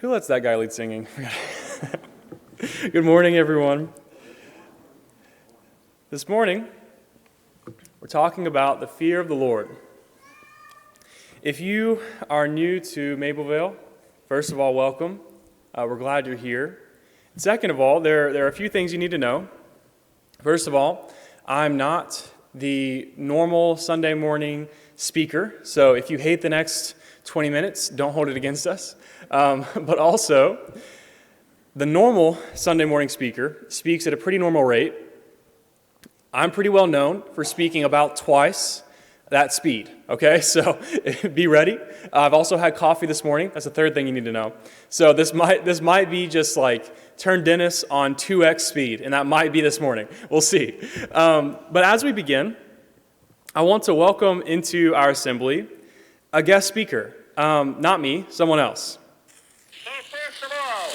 Who lets that guy lead singing? Good morning, everyone. This morning, we're talking about the fear of the Lord. If you are new to Mapleville, first of all, welcome. We're glad you're here. Second of all, there are a few things you need to know. First of all, I'm not the normal Sunday morning speaker, so if you hate the next 20 minutes, don't hold it against us. But also, the normal Sunday morning speaker speaks at a pretty normal rate. I'm pretty well known for speaking about twice that speed, okay? So be ready. I've also had coffee this morning. That's the third thing you need to know. So this might be just like turn Dennis on 2x speed, and that might be this morning. We'll see. But as we begin, I want to welcome into our assembly a guest speaker. Not me, someone else. So first of all,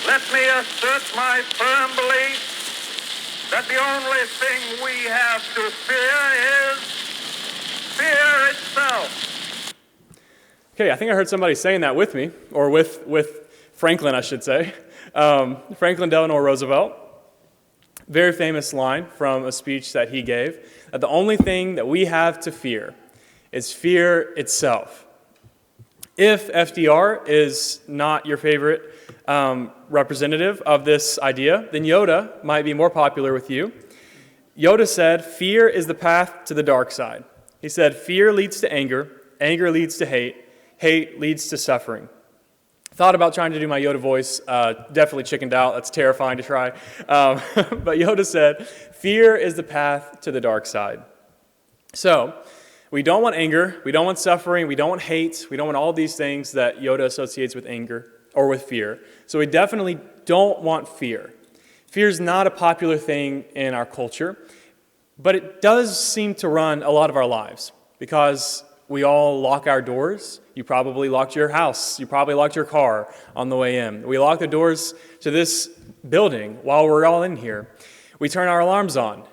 let me assert my firm belief that the only thing we have to fear is fear itself. Okay, I think I heard somebody saying that with me, or with Franklin, I should say. Franklin Delano Roosevelt. Very famous line from a speech that he gave, that the only thing that we have to fear is fear itself. If FDR is not your favorite representative of this idea, then Yoda might be more popular with you. Yoda said, fear is the path to the dark side. He said, fear leads to anger, anger leads to hate, hate leads to suffering. Thought about trying to do my Yoda voice, definitely chickened out. That's terrifying to try. But Yoda said, fear is the path to the dark side. So, we don't want anger, we don't want suffering, we don't want hate, we don't want all these things that Yoda associates with anger or with fear. So we definitely don't want fear. Fear is not a popular thing in our culture, but it does seem to run a lot of our lives because we all lock our doors. You probably locked your house, you probably locked your car on the way in. We lock the doors to this building while we're all in here. We turn our alarms on.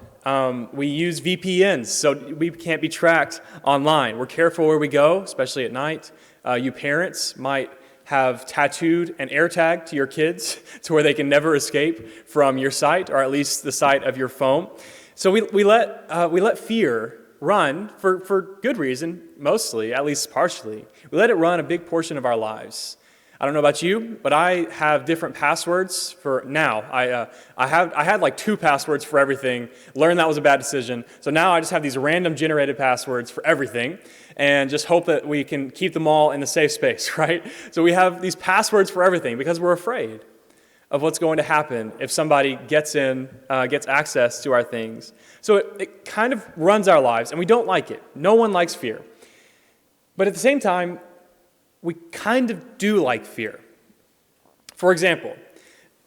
We use VPNs so we can't be tracked online. We're careful where we go, especially at night. You parents might have tattooed an AirTag to your kids to where they can never escape from your sight, or at least the sight of your phone. So we let fear run for good reason, mostly, at least partially. We let it run a big portion of our lives. I don't know about you, but I have different passwords for now. I had like 2 passwords for everything. Learned that was a bad decision. So now I just have these random generated passwords for everything and just hope that we can keep them all in the safe space, right? So we have these passwords for everything because we're afraid of what's going to happen if somebody gets access to our things. So it kind of runs our lives, and we don't like it. No one likes fear. But at the same time, we kind of do like fear. For example,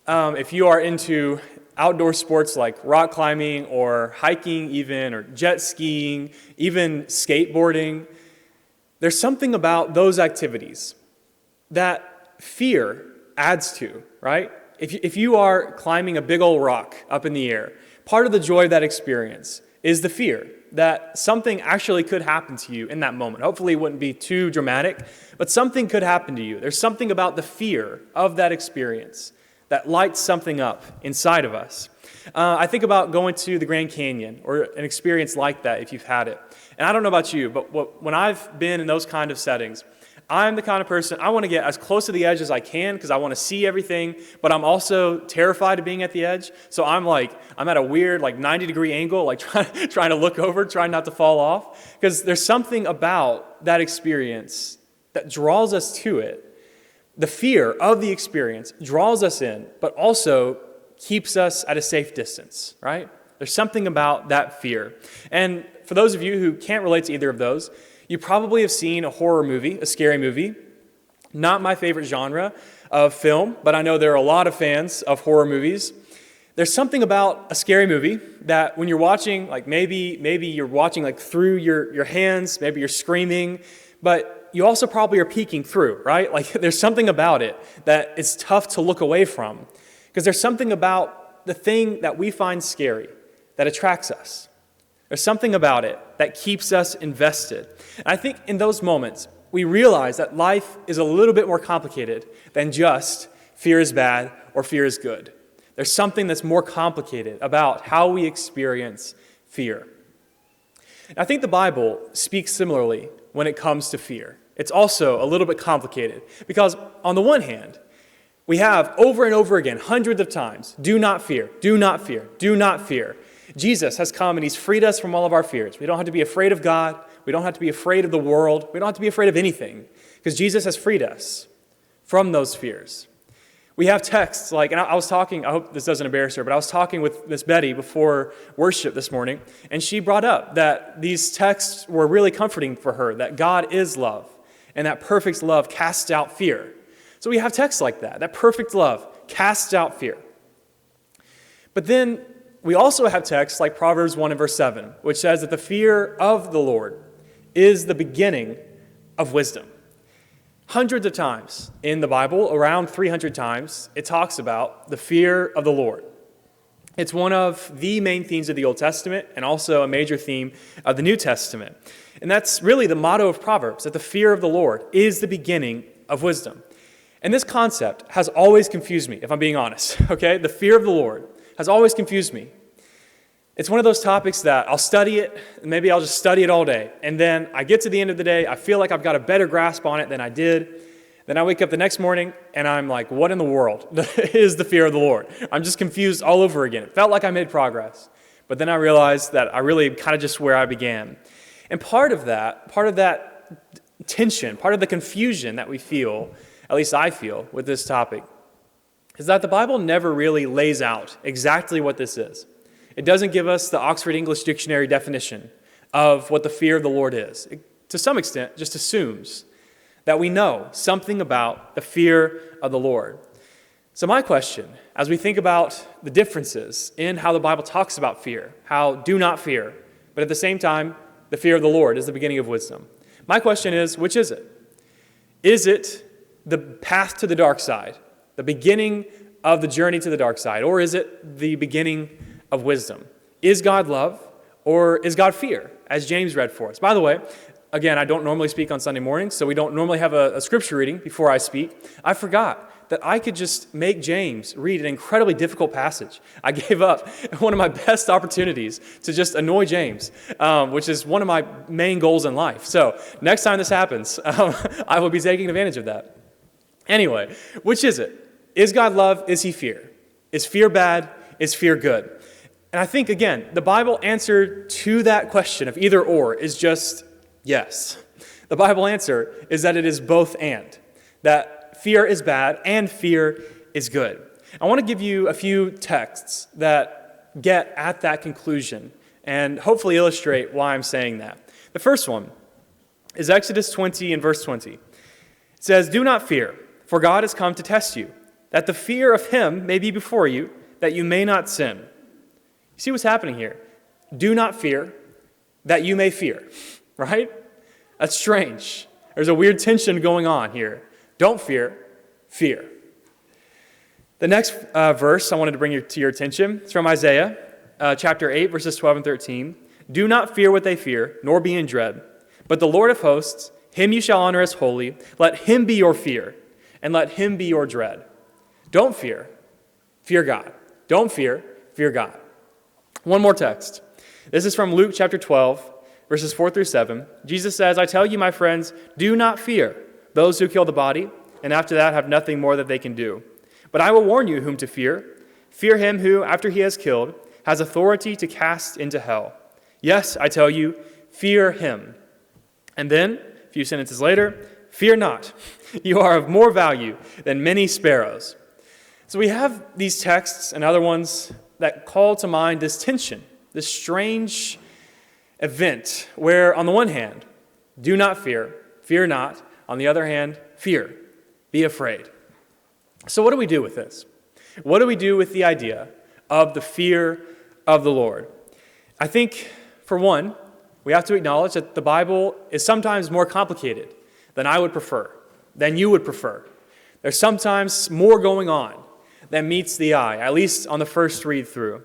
if you are into outdoor sports like rock climbing or hiking even, or jet skiing, even skateboarding, there's something about those activities that fear adds to, right? If you are climbing a big old rock up in the air, part of the joy of that experience is the fear that something actually could happen to you in that moment. Hopefully it wouldn't be too dramatic, but something could happen to you. There's something about the fear of that experience that lights something up inside of us. I think about going to the Grand Canyon or an experience like that if you've had it. And I don't know about you, but when I've been in those kind of settings, I'm the kind of person, I want to get as close to the edge as I can because I want to see everything, but I'm also terrified of being at the edge. So I'm at a weird 90-degree angle, trying to look over, trying not to fall off. Because there's something about that experience that draws us to it. The fear of the experience draws us in, but also keeps us at a safe distance, right? There's something about that fear. And for those of you who can't relate to either of those, you probably have seen a horror movie, a scary movie. Not my favorite genre of film, but I know there are a lot of fans of horror movies. There's something about a scary movie that when you're watching, maybe you're watching through your hands, maybe you're screaming, but you also probably are peeking through, right? There's something about it that it's tough to look away from because there's something about the thing that we find scary that attracts us. There's something about it that keeps us invested. And I think in those moments, we realize that life is a little bit more complicated than just fear is bad or fear is good. There's something that's more complicated about how we experience fear. And I think the Bible speaks similarly when it comes to fear. It's also a little bit complicated because on the one hand, we have over and over again, hundreds of times, do not fear, do not fear, do not fear. Jesus has come and he's freed us from all of our fears. We don't have to be afraid of God. We don't have to be afraid of the world. We don't have to be afraid of anything because Jesus has freed us from those fears. We have texts like, and I was talking, I hope this doesn't embarrass her, but I was talking with Miss Betty before worship this morning, and she brought up that these texts were really comforting for her, that God is love, and that perfect love casts out fear. So we have texts like that perfect love casts out fear. But then we also have texts like Proverbs 1 and verse 7, which says that the fear of the Lord is the beginning of wisdom. Hundreds of times in the Bible, around 300 times, it talks about the fear of the Lord. It's one of the main themes of the Old Testament and also a major theme of the New Testament. And that's really the motto of Proverbs, that the fear of the Lord is the beginning of wisdom. And this concept has always confused me, if I'm being honest, okay? The fear of the Lord has always confused me. It's one of those topics that I'll study it, and maybe I'll just study it all day. And then I get to the end of the day, I feel like I've got a better grasp on it than I did. Then I wake up the next morning, and I'm like, what in the world is the fear of the Lord? I'm just confused all over again. It felt like I made progress. But then I realized that I really kind of just where I began. And part of that tension, part of the confusion that we feel, at least I feel, with this topic, is that the Bible never really lays out exactly what this is. It doesn't give us the Oxford English Dictionary definition of what the fear of the Lord is. It, to some extent, just assumes that we know something about the fear of the Lord. So my question, as we think about the differences in how the Bible talks about fear, how do not fear, but at the same time, the fear of the Lord is the beginning of wisdom. My question is, which is it? Is it the path to the dark side, the beginning of the journey to the dark side, or is it the beginning of wisdom? Is God love or is God fear, as James read for us? By the way, again, I don't normally speak on Sunday mornings, so we don't normally have a scripture reading before I speak. I forgot that I could just make James read an incredibly difficult passage. I gave up one of my best opportunities to just annoy James, which is one of my main goals in life. So next time this happens, I will be taking advantage of that. Anyway, which is it? Is God love? Is he fear? Is fear bad? Is fear good? And I think, again, the Bible answer to that question of either or is just yes. The Bible answer is that it is both and, that fear is bad and fear is good. I want to give you a few texts that get at that conclusion and hopefully illustrate why I'm saying that. The first one is Exodus 20 and verse 20. It says, "Do not fear, for God has come to test you, that the fear of him may be before you, that you may not sin." You see what's happening here? Do not fear, that you may fear, right? That's strange. There's a weird tension going on here. Don't fear, fear. The next verse I wanted to bring to your attention is from Isaiah chapter 8, verses 12 and 13. "Do not fear what they fear, nor be in dread. But the Lord of hosts, him you shall honor as holy. Let him be your fear, and let him be your dread." Don't fear, fear God. Don't fear, fear God. One more text. This is from Luke chapter 12, verses 4 through 7. Jesus says, "I tell you, my friends, do not fear those who kill the body, and after that have nothing more that they can do. But I will warn you whom to fear. Fear him who, after he has killed, has authority to cast into hell. Yes, I tell you, fear him." And then, a few sentences later, "Fear not, you are of more value than many sparrows." So we have these texts and other ones that call to mind this tension, this strange event where, on the one hand, do not fear, fear not. On the other hand, fear, be afraid. So what do we do with this? What do we do with the idea of the fear of the Lord? I think, for one, we have to acknowledge that the Bible is sometimes more complicated than I would prefer, than you would prefer. There's sometimes more going on than meets the eye, at least on the first read through.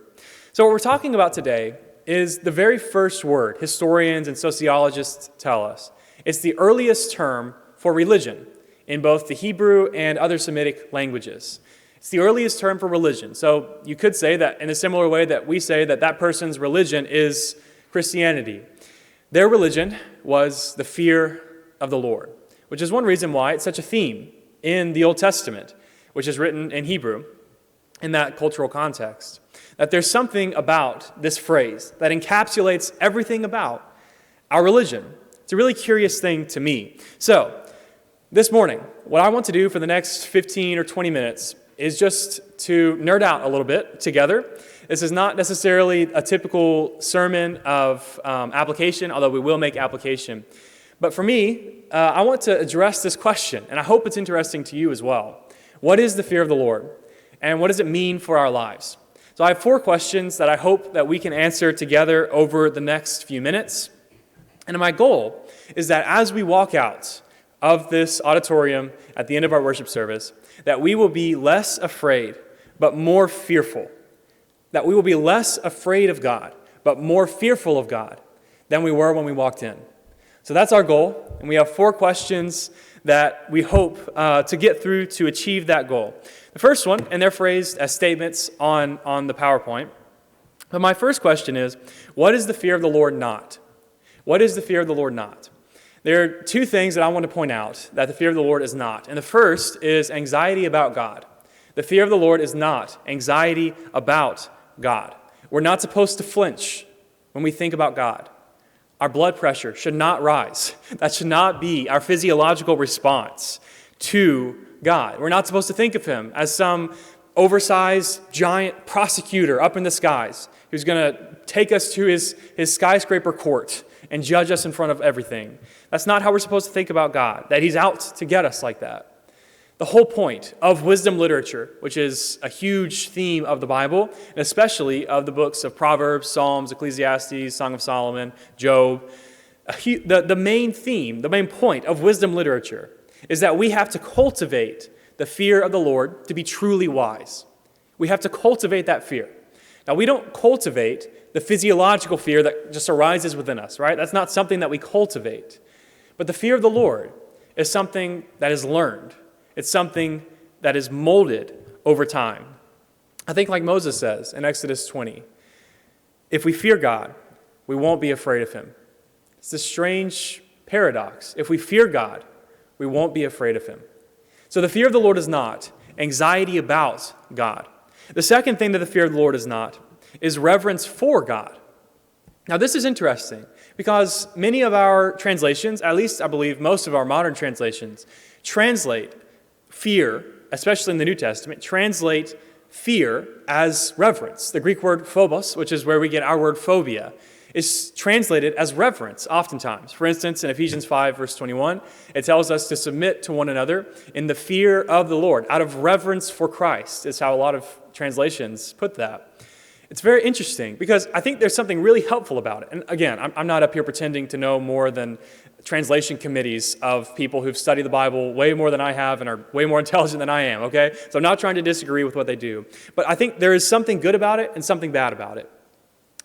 So what we're talking about today is the very first word historians and sociologists tell us. It's the earliest term for religion in both the Hebrew and other Semitic languages. It's the earliest term for religion. So you could say that in a similar way that we say that that person's religion is Christianity. Their religion was the fear of the Lord, which is one reason why it's such a theme in the Old Testament, which is written in Hebrew in that cultural context. That there's something about this phrase that encapsulates everything about our religion. It's a really curious thing to me. So, this morning, what I want to do for the next 15 or 20 minutes is just to nerd out a little bit together. This is not necessarily a typical sermon of application, although we will make application. But for me, I want to address this question, and I hope it's interesting to you as well. What is the fear of the Lord? And what does it mean for our lives? So I have 4 questions that I hope that we can answer together over the next few minutes. And my goal is that as we walk out of this auditorium at the end of our worship service, that we will be less afraid, but more fearful. That we will be less afraid of God, but more fearful of God than we were when we walked in. So that's our goal, and we have 4 questions that we hope to get through to achieve that goal. The first one, and they're phrased as statements on the PowerPoint, but my first question is, what is the fear of the Lord not? What is the fear of the Lord not? There are 2 things that I want to point out that the fear of the Lord is not. And the first is anxiety about God. The fear of the Lord is not anxiety about God. We're not supposed to flinch when we think about God. Our blood pressure should not rise. That should not be our physiological response to God. We're not supposed to think of him as some oversized giant prosecutor up in the skies who's going to take us to his skyscraper court and judge us in front of everything. That's not how we're supposed to think about God, that he's out to get us like that. The whole point of wisdom literature, which is a huge theme of the Bible, and especially of the books of Proverbs, Psalms, Ecclesiastes, Song of Solomon, Job, the main theme, the main point of wisdom literature is that we have to cultivate the fear of the Lord to be truly wise. We have to cultivate that fear. Now, we don't cultivate the physiological fear that just arises within us, right? That's not something that we cultivate. But the fear of the Lord is something that is learned. It's something that is molded over time. I think like Moses says in Exodus 20, if we fear God, we won't be afraid of him. It's this strange paradox. If we fear God, we won't be afraid of him. So the fear of the Lord is not anxiety about God. The second thing that the fear of the Lord is not is reverence for God. Now this is interesting because many of our translations, at least I believe most of our modern translations, translate fear, especially in the New Testament, translate fear as reverence. The Greek word phobos, which is where we get our word phobia, is translated as reverence oftentimes. For instance, in Ephesians 5, verse 21, it tells us to submit to one another in the fear of the Lord, out of reverence for Christ, is how a lot of translations put that. It's very interesting because I think there's something really helpful about it. And again, I'm not up here pretending to know more than translation committees of people who've studied the Bible way more than I have and are way more intelligent than I am, okay? So I'm not trying to disagree with what they do. But I think there is something good about it and something bad about it.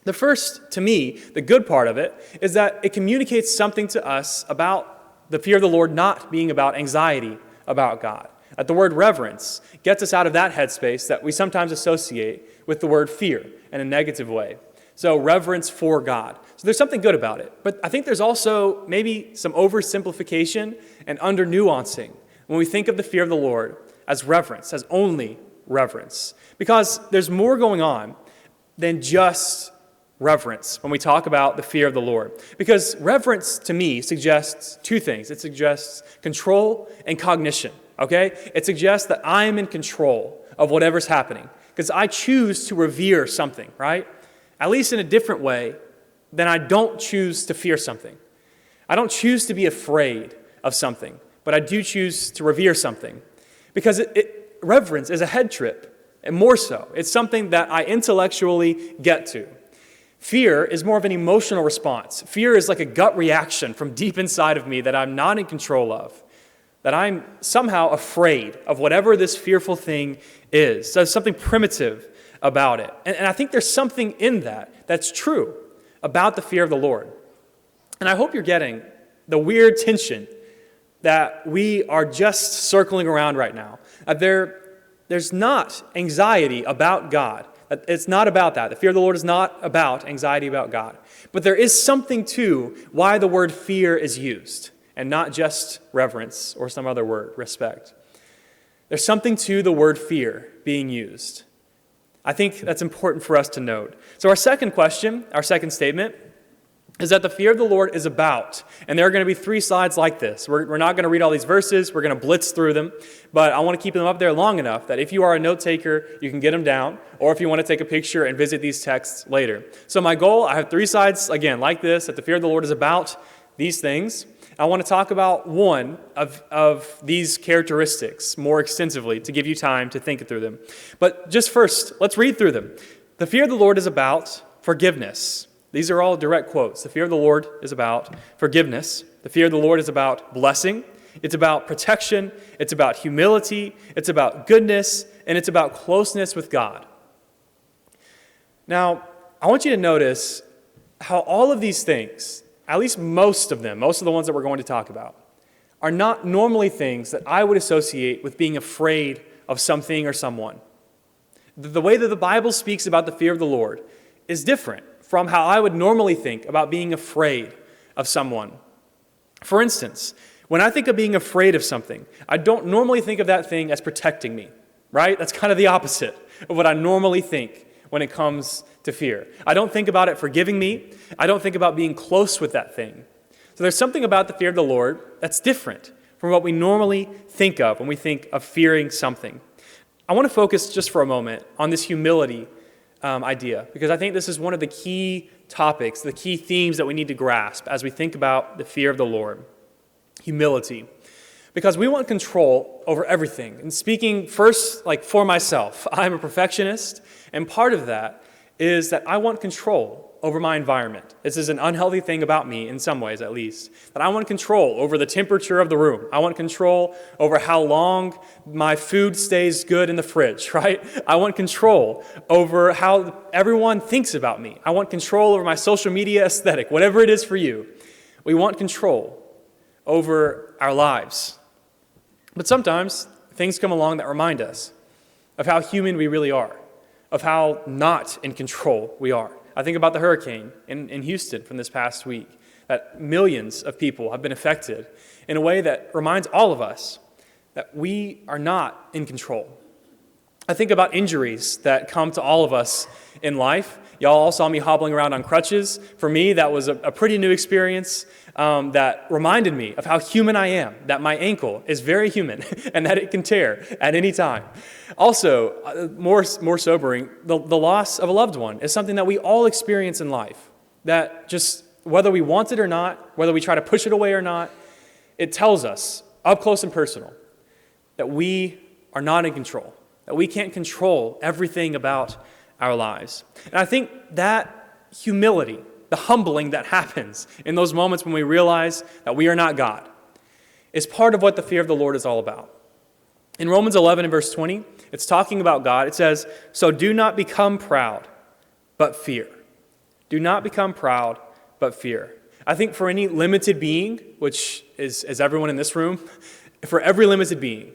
The first, to me, the good part of it is that it communicates something to us about the fear of the Lord not being about anxiety about God. That the word reverence gets us out of that headspace that we sometimes associate with the word fear in a negative way. So reverence for God. So there's something good about it. But I think there's also maybe some oversimplification and under-nuancing when we think of the fear of the Lord as reverence, as only reverence. Because there's more going on than just reverence when we talk about the fear of the Lord. Because reverence, to me, suggests 2 things. It suggests control and cognition, okay? It suggests that I am in control of whatever's happening because I choose to revere something, right? At least in a different way than I don't choose to fear something. I don't choose to be afraid of something, but I do choose to revere something because reverence is a head trip, and more so. It's something that I intellectually get to. Fear is more of an emotional response. Fear is like a gut reaction from deep inside of me that I'm not in control of, that I'm somehow afraid of whatever this fearful thing is. So there's something primitive about it. And I think there's something in that that's true about the fear of the Lord. And I hope you're getting the weird tension that we are just circling around right now. There's not anxiety about God. It's not about that. The fear of the Lord is not about anxiety about God. But there is something to why the word fear is used, and not just reverence or some other word, respect. There's something to the word fear being used. I think that's important for us to note. So our second question, our second statement, is that the fear of the Lord is about. And there are going to be 3 slides like this. We're not going to read all these verses. We're going to blitz through them. But I want to keep them up there long enough that if you are a note taker, you can get them down. Or if you want to take a picture and visit these texts later. So my goal, I have 3 slides, again, like this, that the fear of the Lord is about these things. I want to talk about one of these characteristics more extensively to give you time to think through them. But just first, let's read through them. The fear of the Lord is about forgiveness. These are all direct quotes. The fear of the Lord is about forgiveness. The fear of the Lord is about blessing. It's about protection. It's about humility. It's about goodness. And it's about closeness with God. Now, I want you to notice how all of these things, at least most of them, most of the ones that we're going to talk about, are not normally things that I would associate with being afraid of something or someone. The way that the Bible speaks about the fear of the Lord is different from how I would normally think about being afraid of someone. For instance, when I think of being afraid of something, I don't normally think of that thing as protecting me, right? That's kind of the opposite of what I normally think when it comes to fear. I don't think about it forgiving me. I don't think about being close with that thing. So there's something about the fear of the Lord that's different from what we normally think of when we think of fearing something. I want to focus just for a moment on this humility idea, because I think this is one of the key topics, the key themes that we need to grasp as we think about the fear of the Lord. Humility. Because we want control over everything. And speaking first, like for myself, I'm a perfectionist, and part of that is that I want control over my environment. This is an unhealthy thing about me, in some ways at least, that I want control over the temperature of the room. I want control over how long my food stays good in the fridge, right? I want control over how everyone thinks about me. I want control over my social media aesthetic, whatever it is for you. We want control over our lives. But sometimes things come along that remind us of how human we really are, of how not in control we are. I think about the hurricane in Houston from this past week, that millions of people have been affected in a way that reminds all of us that we are not in control. I think about injuries that come to all of us in life. Y'all all saw me hobbling around on crutches. For me, that was a pretty new experience that reminded me of how human I am, that my ankle is very human and that it can tear at any time. Also, more sobering, the loss of a loved one is something that we all experience in life, that just whether we want it or not, whether we try to push it away or not, it tells us up close and personal that we are not in control, that we can't control everything about our lives. And I think that humility, the humbling that happens in those moments when we realize that we are not God, is part of what the fear of the Lord is all about. In Romans 11 and verse 20, it's talking about God. It says, "So do not become proud, but fear." Do not become proud, but fear. I think for any limited being, which is everyone in this room, for every limited being,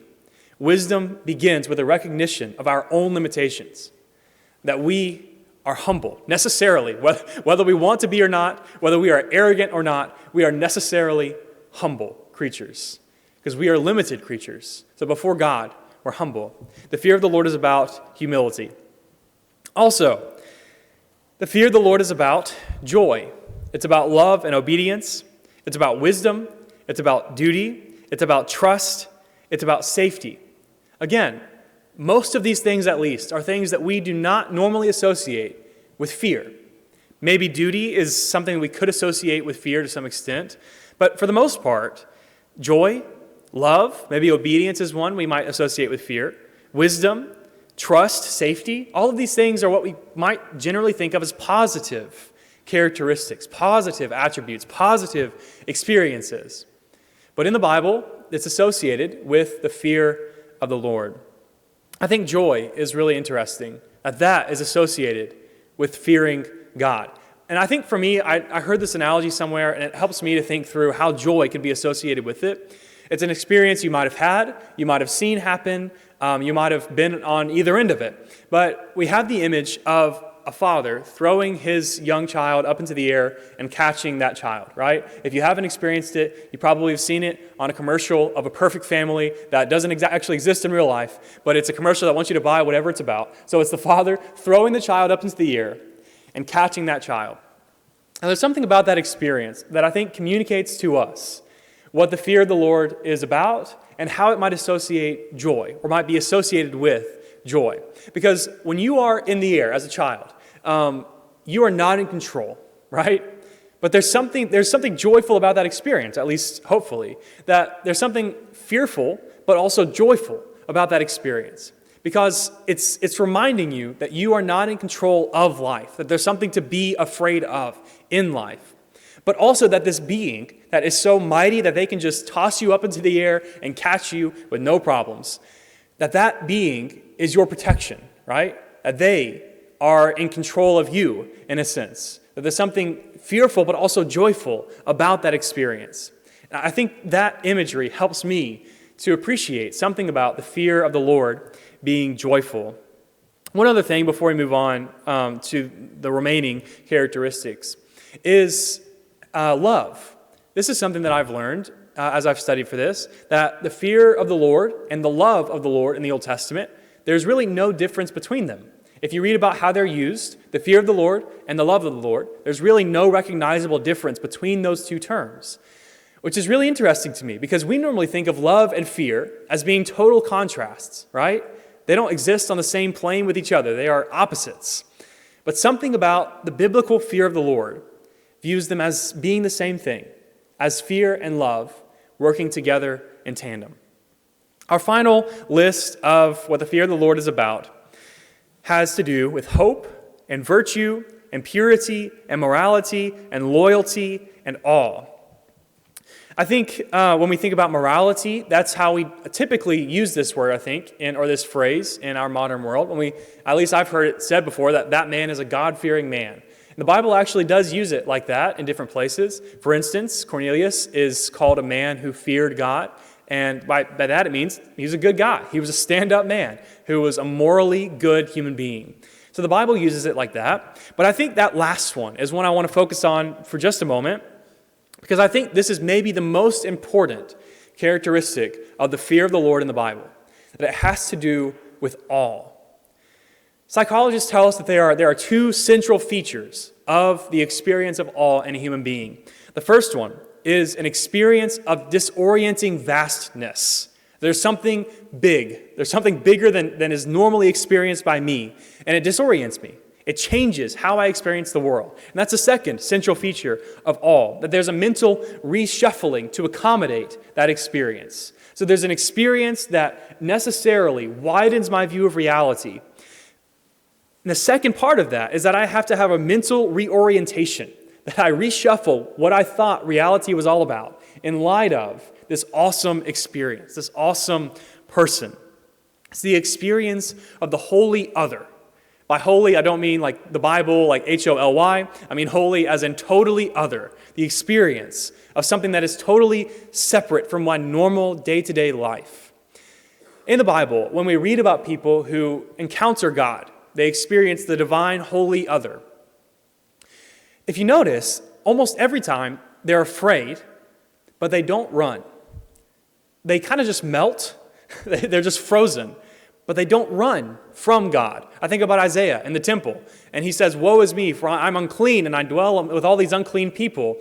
wisdom begins with a recognition of our own limitations, that we are humble, necessarily, whether we want to be or not, whether we are arrogant or not, we are necessarily humble creatures, because we are limited creatures. So before God, we're humble. The fear of the Lord is about humility. Also, the fear of the Lord is about joy. It's about love and obedience. It's about wisdom. It's about duty. It's about trust. It's about safety. Again, most of these things, at least, are things that we do not normally associate with fear. Maybe duty is something we could associate with fear to some extent, but for the most part, joy, love, maybe obedience is one we might associate with fear, wisdom, trust, safety, all of these things are what we might generally think of as positive characteristics, positive attributes, positive experiences. But in the Bible, it's associated with the fear of the Lord. I think joy is really interesting, that is associated with fearing God. And I think for me, I heard this analogy somewhere, and it helps me to think through how joy could be associated with it. It's an experience you might have had, you might have seen happen, you might have been on either end of it. But we have the image of a father throwing his young child up into the air and catching that child, right? If you haven't experienced it, you probably have seen it on a commercial of a perfect family that doesn't actually exist in real life, but it's a commercial that wants you to buy whatever it's about. So it's the father throwing the child up into the air and catching that child. And there's something about that experience that I think communicates to us what the fear of the Lord is about and how it might associate joy or might be associated with joy. Because when you are in the air as a child, you are not in control, right? But there's something joyful about that experience, at least hopefully, that there's something fearful but also joyful about that experience. Because it's reminding you that you are not in control of life, that there's something to be afraid of in life. But also that this being that is so mighty that they can just toss you up into the air and catch you with no problems, that being is your protection, right? That they are in control of you, in a sense. That there's something fearful but also joyful about that experience. And I think that imagery helps me to appreciate something about the fear of the Lord being joyful. One other thing before we move on to the remaining characteristics is love. This is something that I've learned as I've studied for this, that the fear of the Lord and the love of the Lord in the Old Testament, there's really no difference between them. If you read about how they're used, the fear of the Lord and the love of the Lord, there's really no recognizable difference between those two terms, which is really interesting to me because we normally think of love and fear as being total contrasts, right? They don't exist on the same plane with each other. They are opposites. But something about the biblical fear of the Lord views them as being the same thing, as fear and love working together in tandem. Our final list of what the fear of the Lord is about has to do with hope and virtue and purity and morality and loyalty and awe. I think when we think about morality, that's how we typically use this word, I think, or this phrase in our modern world. At least I've heard it said before, that man is a God-fearing man. And the Bible actually does use it like that in different places. For instance, Cornelius is called a man who feared God. And by that it means he's a good guy. He was a stand-up man who was a morally good human being. So the Bible uses it like that. But I think that last one is one I want to focus on for just a moment, because I think this is maybe the most important characteristic of the fear of the Lord in the Bible, that it has to do with awe. Psychologists tell us that there are two central features of the experience of awe in a human being. The first one is an experience of disorienting vastness. There's something big. There's something bigger than is normally experienced by me, and it disorients me. It changes how I experience the world. And that's the second central feature of awe, that there's a mental reshuffling to accommodate that experience. So there's an experience that necessarily widens my view of reality. And the second part of that is that I have to have a mental reorientation, that I reshuffle what I thought reality was all about in light of this awesome experience, this awesome person. It's the experience of the holy other. By holy, I don't mean like the Bible, like Holy. I mean holy as in totally other. The experience of something that is totally separate from my normal day-to-day life. In the Bible, when we read about people who encounter God, they experience the divine holy other. If you notice, almost every time they're afraid, but they don't run. They kind of just melt. They're just frozen. But they don't run from God. I think about Isaiah in the temple, and he says, "Woe is me, for I'm unclean, and I dwell with all these unclean people."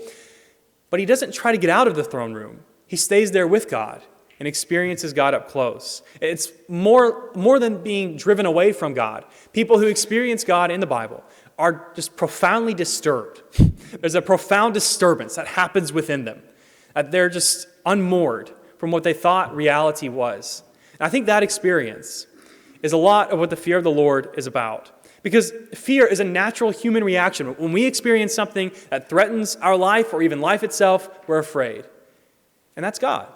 But he doesn't try to get out of the throne room. He stays there with God and experiences God up close. It's more than being driven away from God. People who experience God in the Bible are just profoundly disturbed. There's a profound disturbance that happens within them. They're just unmoored from what they thought reality was. And I think that experience is a lot of what the fear of the Lord is about. Because fear is a natural human reaction. When we experience something that threatens our life or even life itself, we're afraid. And that's God.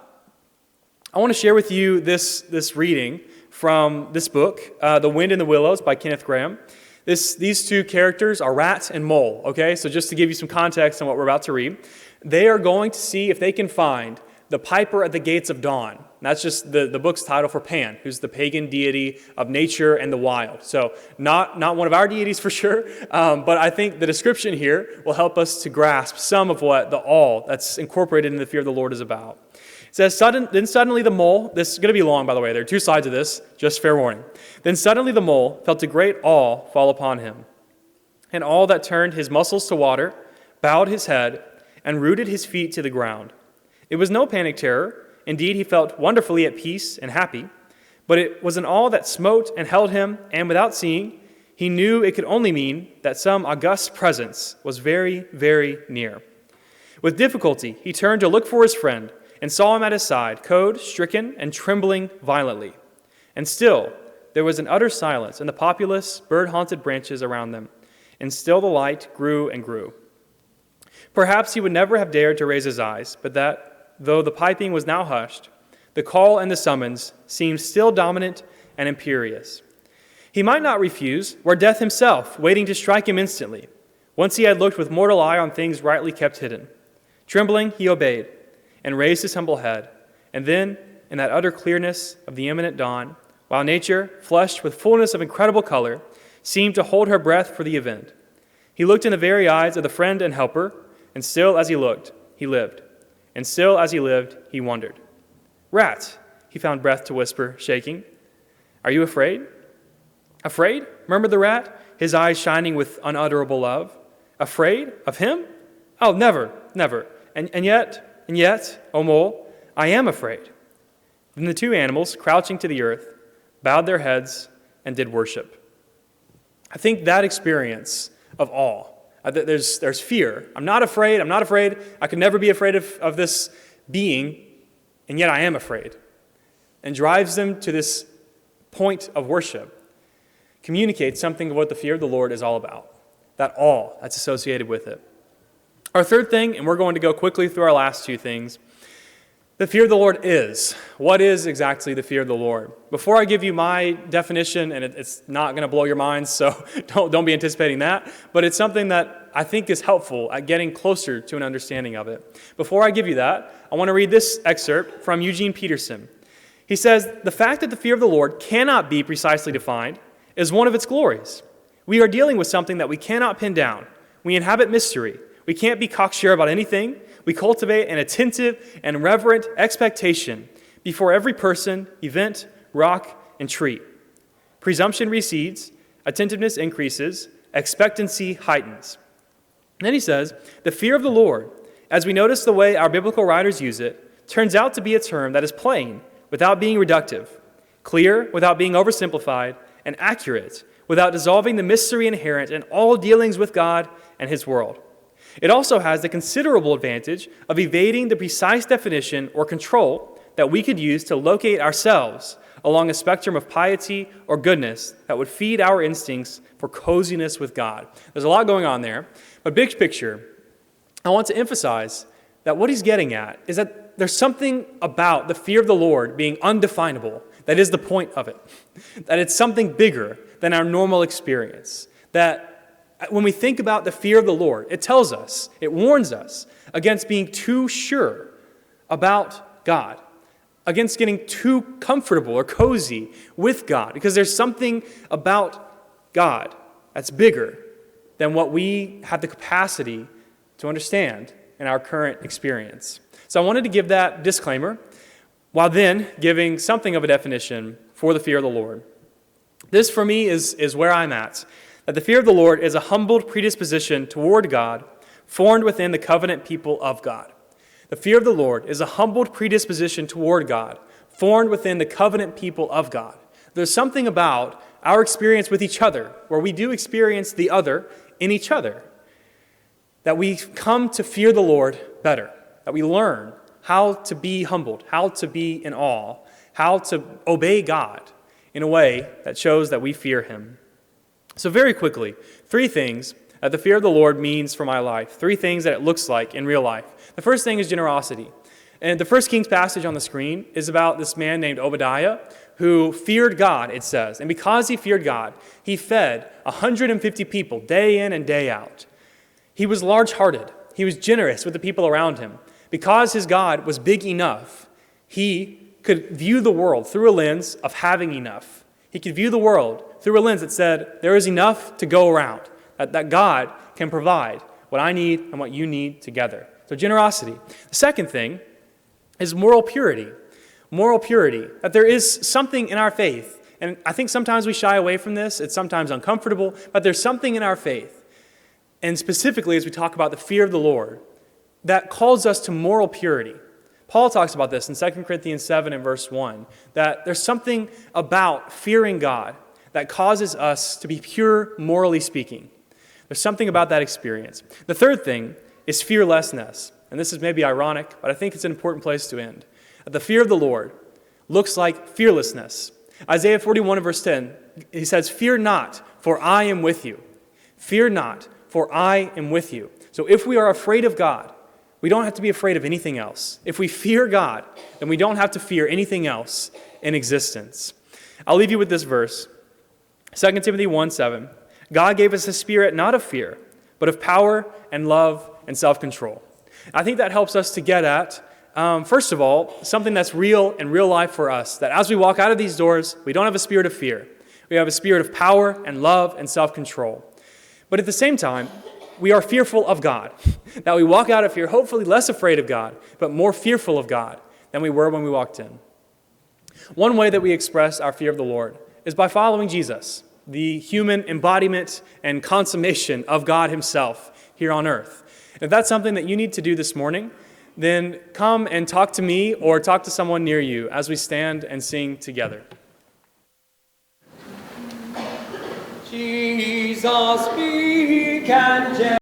I want to share with you this reading from this book, The Wind in the Willows by Kenneth Grahame. These two characters are rat and mole, okay? So just to give you some context on what we're about to read, they are going to see if they can find the piper at the gates of dawn. And that's just the book's title for Pan, who's the pagan deity of nature and the wild. So not one of our deities for sure, but I think the description here will help us to grasp some of what the awe that's incorporated in the fear of the Lord is about. It says, then suddenly the mole, this is going to be long by the way, there are two sides of this, just fair warning. Then suddenly the mole felt a great awe fall upon him. And all that turned his muscles to water, bowed his head, and rooted his feet to the ground. It was no panic terror. Indeed, he felt wonderfully at peace and happy. But it was an awe that smote and held him, and without seeing, he knew it could only mean that some august presence was very, very near. With difficulty, he turned to look for his friend, and saw him at his side, stricken, and trembling violently. And still there was an utter silence in the populous, bird-haunted branches around them, and still the light grew and grew. Perhaps he would never have dared to raise his eyes, but that, though the piping was now hushed, the call and the summons seemed still dominant and imperious. He might not refuse, were death himself waiting to strike him instantly, once he had looked with mortal eye on things rightly kept hidden. Trembling, he obeyed, and raised his humble head, and then, in that utter clearness of the imminent dawn, while nature, flushed with fullness of incredible color, seemed to hold her breath for the event, he looked in the very eyes of the friend and helper, and still as he looked, he lived, and still as he lived, he wondered. "Rat," he found breath to whisper, shaking. "Are you afraid?" "Afraid?" murmured the rat, his eyes shining with unutterable love. "Afraid? Of him? Oh, never, never. And yet, O mole, I am afraid." Then the two animals, crouching to the earth, bowed their heads and did worship. I think that experience of awe, there's fear. I'm not afraid. I could never be afraid of this being, and yet I am afraid. And drives them to this point of worship. Communicates something of what the fear of the Lord is all about. That awe that's associated with it. Our third thing, and we're going to go quickly through our last two things, the fear of the Lord is. What is exactly the fear of the Lord? Before I give you my definition, and it's not going to blow your minds, so don't be anticipating that, but it's something that I think is helpful at getting closer to an understanding of it. Before I give you that, I want to read this excerpt from Eugene Peterson. He says, "The fact that the fear of the Lord cannot be precisely defined is one of its glories. We are dealing with something that we cannot pin down. We inhabit mystery. We can't be cocksure about anything. We cultivate an attentive and reverent expectation before every person, event, rock, and tree. Presumption recedes, attentiveness increases, expectancy heightens." And then he says, "The fear of the Lord, as we notice the way our biblical writers use it, turns out to be a term that is plain without being reductive, clear without being oversimplified, and accurate without dissolving the mystery inherent in all dealings with God and His world. It also has the considerable advantage of evading the precise definition or control that we could use to locate ourselves along a spectrum of piety or goodness that would feed our instincts for coziness with God." There's a lot going on there, but big picture, I want to emphasize that what he's getting at is that there's something about the fear of the Lord being undefinable that is the point of it, that it's something bigger than our normal experience, that when we think about the fear of the Lord, it tells us, it warns us against being too sure about God, against getting too comfortable or cozy with God, because there's something about God that's bigger than what we have the capacity to understand in our current experience. So I wanted to give that disclaimer, while then giving something of a definition for the fear of the Lord. This, for me, is where I'm at. That the fear of the Lord is a humbled predisposition toward God, formed within the covenant people of God. The fear of the Lord is a humbled predisposition toward God, formed within the covenant people of God. There's something about our experience with each other, where we do experience the other in each other, that we come to fear the Lord better, that we learn how to be humbled, how to be in awe, how to obey God in a way that shows that we fear Him. So very quickly, three things that the fear of the Lord means for my life, three things that it looks like in real life. The first thing is generosity. And the First Kings passage on the screen is about this man named Obadiah who feared God, it says. And because he feared God, he fed 150 people day in and day out. He was large-hearted. He was generous with the people around him. Because his God was big enough, he could view the world through a lens of having enough. He could view the world through a lens that said, there is enough to go around, that God can provide what I need and what you need together. So generosity. The second thing is moral purity. Moral purity, that there is something in our faith, and I think sometimes we shy away from this, it's sometimes uncomfortable, but there's something in our faith, and specifically as we talk about the fear of the Lord, that calls us to moral purity. Paul talks about this in 2 Corinthians 7 and verse 1, that there's something about fearing God that causes us to be pure morally speaking. There's something about that experience. The third thing is fearlessness. And this is maybe ironic, but I think it's an important place to end. The fear of the Lord looks like fearlessness. Isaiah 41 and verse 10, he says, "Fear not, for I am with you. Fear not, for I am with you." So if we are afraid of God, we don't have to be afraid of anything else. If we fear God, then we don't have to fear anything else in existence. I'll leave you with this verse. 2 Timothy 1:7, "God gave us a spirit not of fear, but of power and love and self-control." I think that helps us to get at, first of all, something that's real in real life for us, that as we walk out of these doors, we don't have a spirit of fear. We have a spirit of power and love and self-control. But at the same time, we are fearful of God, that we walk out of here hopefully less afraid of God, but more fearful of God than we were when we walked in. One way that we express our fear of the Lord is by following Jesus, the human embodiment and consummation of God himself here on earth. If that's something that you need to do this morning, then come and talk to me or talk to someone near you as we stand and sing together. Jesus, speak and